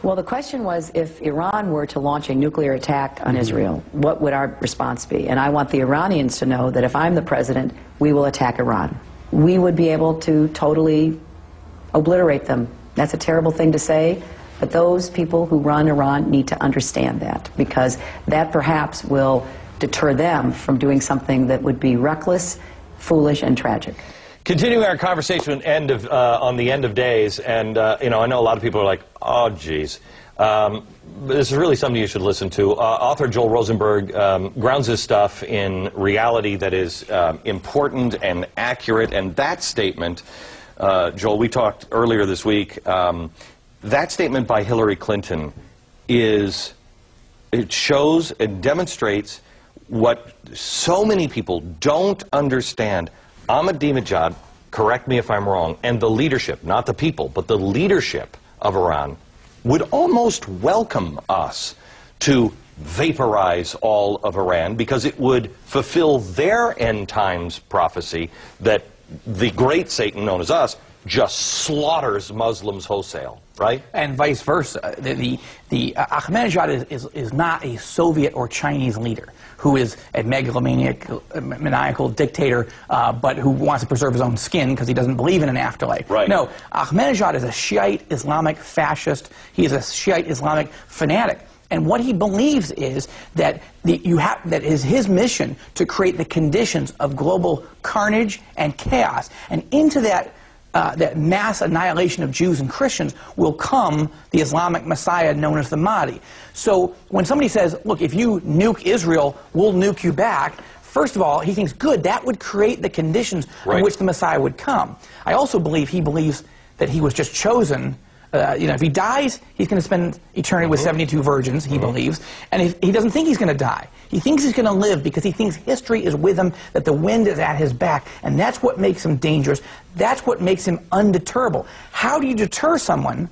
Well, the question was, if Iran were to launch a nuclear attack on Israel, what would our response be? And I want the Iranians to know that if I'm the president, we will attack Iran. We would be able to totally obliterate them. That's a terrible thing to say, but those people who run Iran need to understand that, because that perhaps will deter them from doing something that would be reckless, foolish, and tragic. Continuing our conversation on the end of days, and you know, I know a lot of people are like, oh, geez. This is really something you should listen to. Author Joel Rosenberg grounds his stuff in reality that is important and accurate, and that statement, Joel, we talked earlier this week, that statement by Hillary Clinton it shows and demonstrates what so many people don't understand. Ahmadinejad, correct me if I'm wrong, and the leadership, not the people, but the leadership of Iran would almost welcome us to vaporize all of Iran, because it would fulfill their end times prophecy that the great Satan, known as us, just slaughters Muslims wholesale, right? And vice versa. The Ahmadinejad is not a Soviet or Chinese leader who is a maniacal dictator, but who wants to preserve his own skin because he doesn't believe in an afterlife. Right. No, Ahmadinejad is a Shiite Islamic fascist. He is a Shiite Islamic fanatic. And what he believes is that that is his mission to create the conditions of global carnage and chaos. And into that mass annihilation of Jews and Christians will come the Islamic Messiah known as the Mahdi. So when somebody says, look, if you nuke Israel, we'll nuke you back, first of all, he thinks, good, that would create the conditions in which the Messiah would come. I also believe he believes that he was just chosen. You know, if he dies, he's going to spend eternity with 72 virgins, he believes. And he doesn't think he's going to die. He thinks he's going to live because he thinks history is with him, that the wind is at his back. And that's what makes him dangerous. That's what makes him undeterrable. How do you deter someone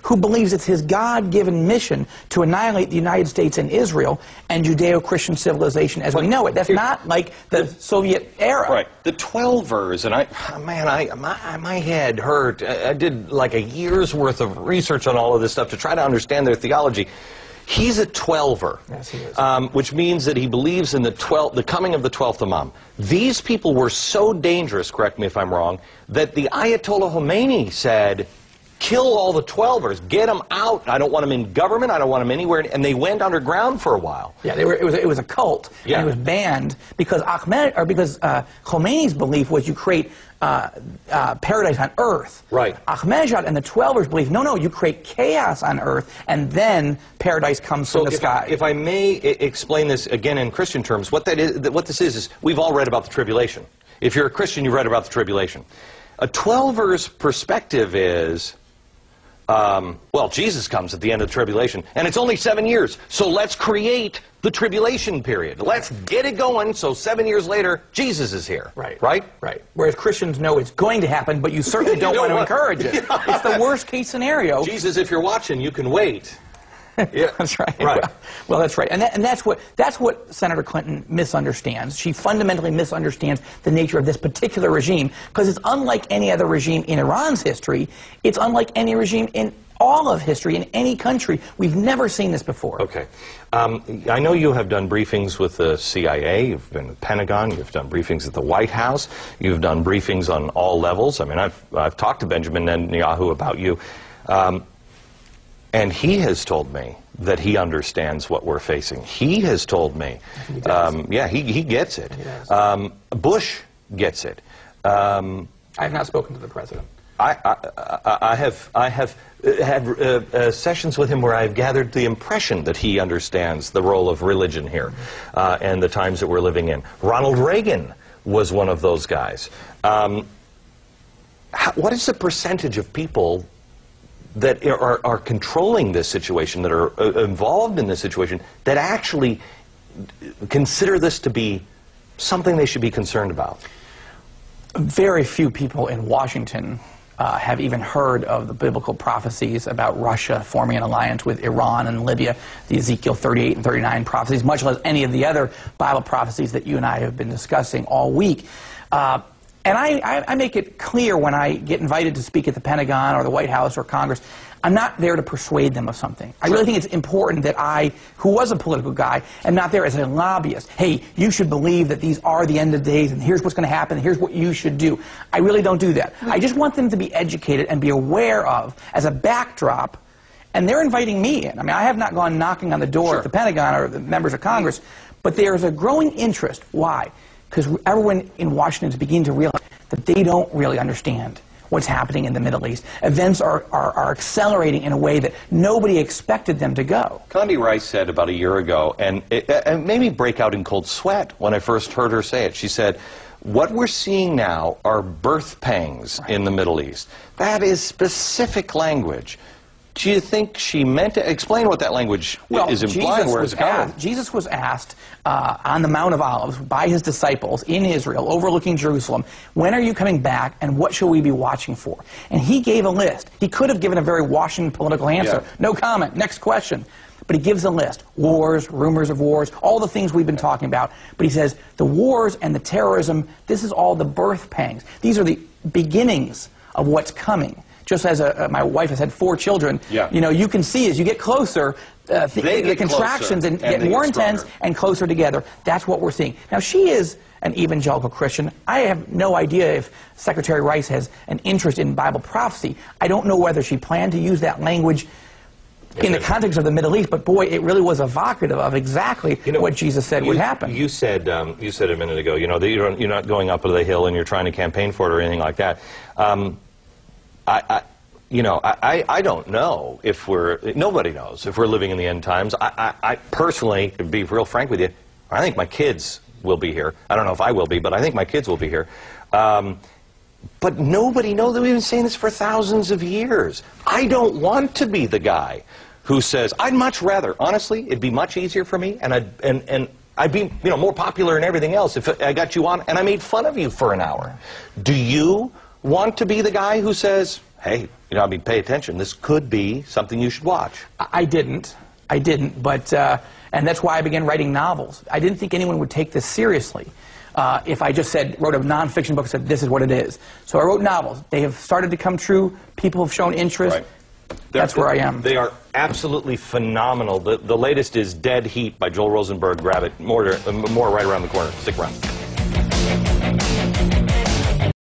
who believes it's his God-given mission to annihilate the United States and Israel and Judeo-Christian civilization as we know it? That's not like the Soviet era. Right. The 12ers, and my head hurt. I did like a year's worth of research on all of this stuff to try to understand their theology. He's a 12er, yes, he is. Which means that he believes in the coming of the 12th Imam. These people were so dangerous, correct me if I'm wrong, that the Ayatollah Khomeini said, kill all the 12ers, get them out. I don't want them in government. I don't want them anywhere. And they went underground for a while. Yeah, it was a cult. Yeah. And it was banned because Khomeini's belief was you create paradise on earth. Right. Ahmadinejad and the 12ers believe, no, you create chaos on earth, and then paradise comes from the sky. If I may explain this again in Christian terms, what this is we've all read about the tribulation. If you're a Christian, you've read about the tribulation. A 12er's perspective is, well, Jesus comes at the end of the tribulation, and it's only 7 years, so let's create the tribulation period. Let's get it going, so 7 years later, Jesus is here. Right. Right? Right. Whereas Christians know it's going to happen, but you certainly don't want to encourage it. Yeah. It's the worst case scenario. Jesus, if you're watching, you can wait. Yeah. That's right. Right. Well, that's right. And that's what Senator Clinton misunderstands. She fundamentally misunderstands the nature of this particular regime, because it's unlike any other regime in Iran's history. It's unlike any regime in all of history in any country. We've never seen this before. Okay. I know you have done briefings with the CIA, you've been at the Pentagon, you've done briefings at the White House, you've done briefings on all levels. I mean, I've talked to Benjamin Netanyahu about you. And he has told me that he understands what we're facing. He has told me. He does. Yeah, he gets it. He does. Bush gets it. I have not spoken to the president. I have had sessions with him where I've gathered the impression that he understands the role of religion here and the times that we're living in. Ronald Reagan was one of those guys. What is the percentage of people that are controlling this situation, that are involved in this situation, that actually consider this to be something they should be concerned about? Very few people in Washington have even heard of the biblical prophecies about Russia forming an alliance with Iran and Libya, the Ezekiel 38 and 39 prophecies, much less any of the other Bible prophecies that you and I have been discussing all week. And I make it clear when I get invited to speak at the Pentagon or the White House or Congress, I'm not there to persuade them of something. I really think it's important that I, who was a political guy, am not there as a lobbyist. Hey, you should believe that these are the end of days, and here's what's going to happen, and here's what you should do. I really don't do that. I just want them to be educated and be aware of, as a backdrop, and they're inviting me in. I mean, I have not gone knocking on the door at the Pentagon or the members of Congress, but there's a growing interest. Why? Because everyone in Washington is beginning to realize that they don't really understand what's happening in the Middle East. Events are accelerating in a way that nobody expected them to go. Condi Rice said about a year ago, and it made me break out in cold sweat when I first heard her say it. She said, what we're seeing now are birth pangs in the Middle East. That is specific language. Do you think she meant to explain what that language is implying? Jesus was asked on the Mount of Olives by his disciples in Israel, overlooking Jerusalem, when are you coming back and what shall we be watching for? And he gave a list. He could have given a very Washington political answer. Yeah. No comment. Next question. But he gives a list. Wars, rumors of wars, all the things we've been talking about. But he says the wars and the terrorism, this is all the birth pangs. These are the beginnings of what's coming. Just as my wife has had 4 children, you know, you can see as you get closer, the contractions and get more intense and closer together. That's what we're seeing. Now, she is an evangelical Christian. I have no idea if Secretary Rice has an interest in Bible prophecy. I don't know whether she planned to use that language in the context of the Middle East, but boy, it really was evocative of exactly what Jesus said would happen. You said a minute ago, you know, that you're not going up to the hill and you're trying to campaign for it or anything like that. I don't know if nobody knows if we're living in the end times. I personally, to be real frank with you, I think my kids will be here. I don't know if I will be, but I think my kids will be here. But nobody knows. We've been saying this for thousands of years. I don't want to be the guy who says, I'd much rather, honestly, it'd be much easier for me, and I'd be, you know, more popular and everything else if I got you on and I made fun of you for an hour. Do you want to be the guy who says, hey, you know, I mean, pay attention. This could be something you should watch. I didn't, but, and that's why I began writing novels. I didn't think anyone would take this seriously if I just wrote a nonfiction book and said, this is what it is. So I wrote novels. They have started to come true. People have shown interest. Right. That's where I am. They are absolutely phenomenal. The latest is Dead Heat by Joel Rosenberg. Grab it. More right around the corner. Stick around.